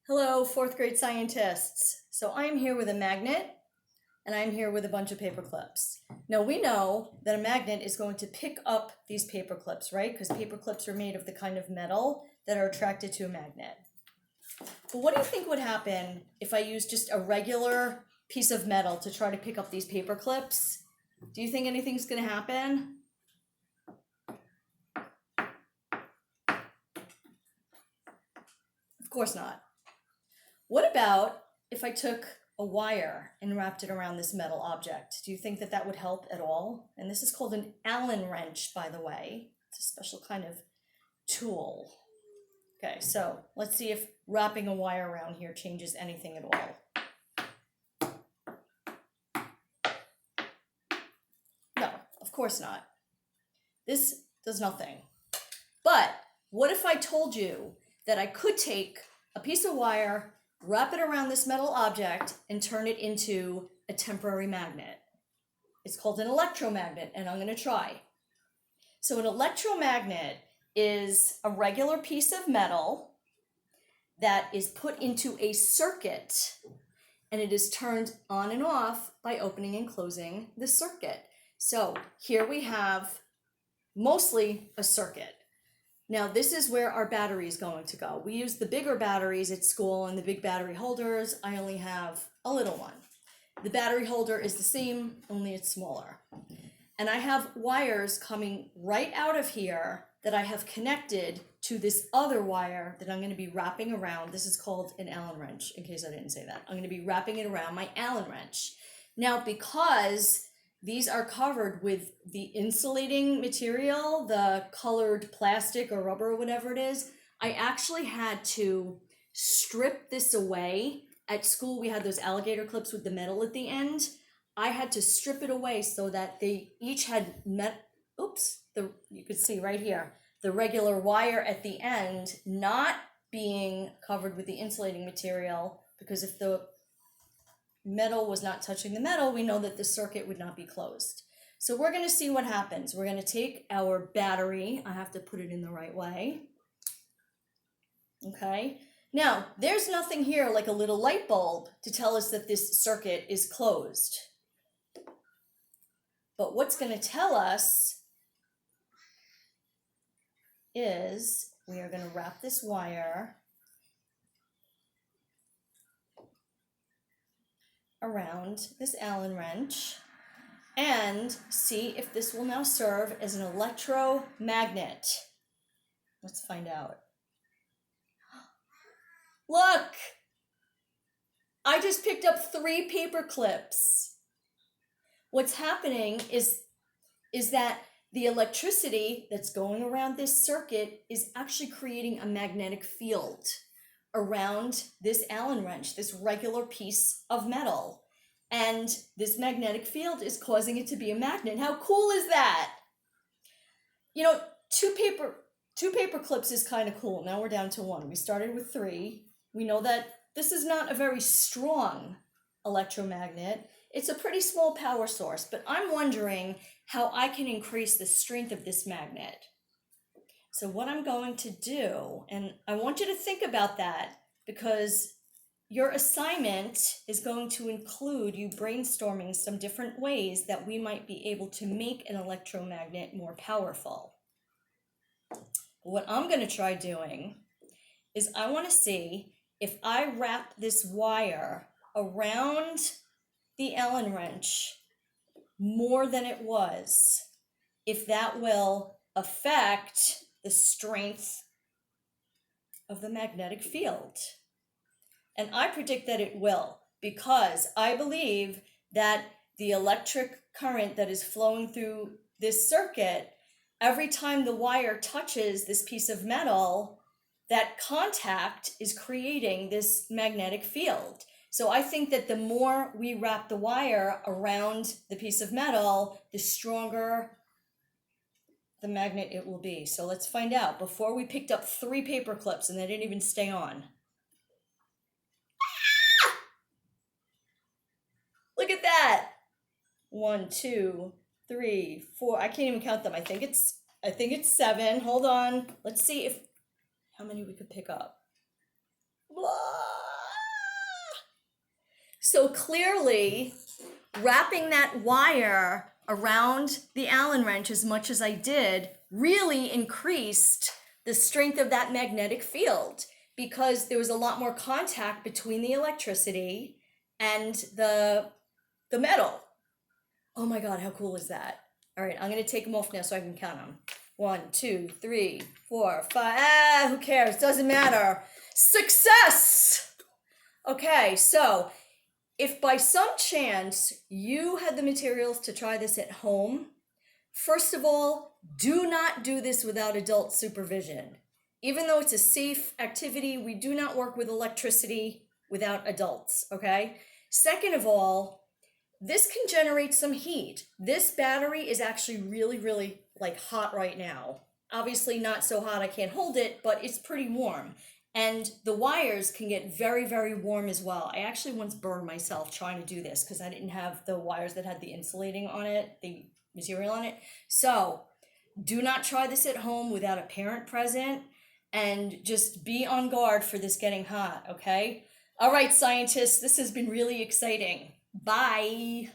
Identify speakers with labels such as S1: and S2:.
S1: Hello, fourth grade scientists. So I'm here with a magnet and I'm here with a bunch of paper clips. Now we know that a magnet is going to pick up these paper clips, right? Because paper clips are made of the kind of metal that are attracted to a magnet. But what do you think would happen if I used just a regular piece of metal to try to pick up these paper clips? Do you think anything's going to happen? Of course not. What about if I took a wire and wrapped it around this metal object? Do you think that that would help at all? And this is called an Allen wrench, by the way. It's a special kind of tool. Okay, so let's see if wrapping a wire around here changes anything at all. No, of course not. This does nothing. But what if I told you that I could take a piece of wire, wrap it around this metal object, and turn it into a temporary magnet? It's called an electromagnet, and I'm going to try. So an electromagnet is a regular piece of metal that is put into a circuit, and it is turned on and off by opening and closing the circuit. So here we have mostly a circuit. Now this is where our battery is going to go. We use the bigger batteries at school and the big battery holders. I only have a little one. The battery holder is the same, only it's smaller. And I have wires coming right out of here that I have connected to this other wire that I'm going to be wrapping around. This is called an Allen wrench, in case I didn't say that. I'm going to be wrapping it around my Allen wrench. Now, because these are covered with the insulating material, the colored plastic or rubber or whatever it is, I actually had to strip this away. At school, we had those alligator clips with the metal at the end. I had to strip it away so that they each had you could see right here, the regular wire at the end not being covered with the insulating material, because if the metal was not touching the metal, we know that the circuit would not be closed. So we're going to see what happens. We're going to take our battery. I have to put it in the right way. Okay. Now, there's nothing here like a little light bulb to tell us that this circuit is closed. But what's going to tell us is we are going to wrap this wire around this Allen wrench and see if this will now serve as an electromagnet. Let's find out. Look! I just picked up 3 paper clips. What's happening is that the electricity that's going around this circuit is actually creating a magnetic field around this Allen wrench, this regular piece of metal. And this magnetic field is causing it to be a magnet. How cool is that? You know, two paper clips is kind of cool. Now we're down to 1. We started with 3. We know that this is not a very strong electromagnet. It's a pretty small power source, but I'm wondering how I can increase the strength of this magnet. So what I'm going to do, and I want you to think about that, because your assignment is going to include you brainstorming some different ways that we might be able to make an electromagnet more powerful. What I'm going to try doing is I want to see if I wrap this wire around the Allen wrench more than it was, if that will affect the strength of the magnetic field. And I predict that it will, because I believe that the electric current that is flowing through this circuit, every time the wire touches this piece of metal, that contact is creating this magnetic field. So I think that the more we wrap the wire around the piece of metal, the stronger the magnet it will be. So let's find out. Before, we picked up 3 paper clips and they didn't even stay on. Ah! Look at that. 1, 2, 3, 4. I can't even count them. I think it's 7. Hold on. Let's see how many we could pick up. Blah. So clearly, wrapping that wire around the Allen wrench as much as I did really increased the strength of that magnetic field, because there was a lot more contact between the electricity and the metal. Oh my God, how cool is that? All right, I'm gonna take them off now so I can count them. 1, 2, 3, 4, 5. Who cares? Doesn't matter. Success! Okay, so if by some chance you had the materials to try this at home, first of all, do not do this without adult supervision. Even though it's a safe activity, we do not work with electricity without adults, okay? Second of all, this can generate some heat. This battery is actually really, really like hot right now. Obviously not so hot I can't hold it, but it's pretty warm. And the wires can get very, very warm as well. I actually once burned myself trying to do this because I didn't have the wires that had the insulating on it, the material on it. So do not try this at home without a parent present, and just be on guard for this getting hot, okay? All right, scientists, this has been really exciting. Bye.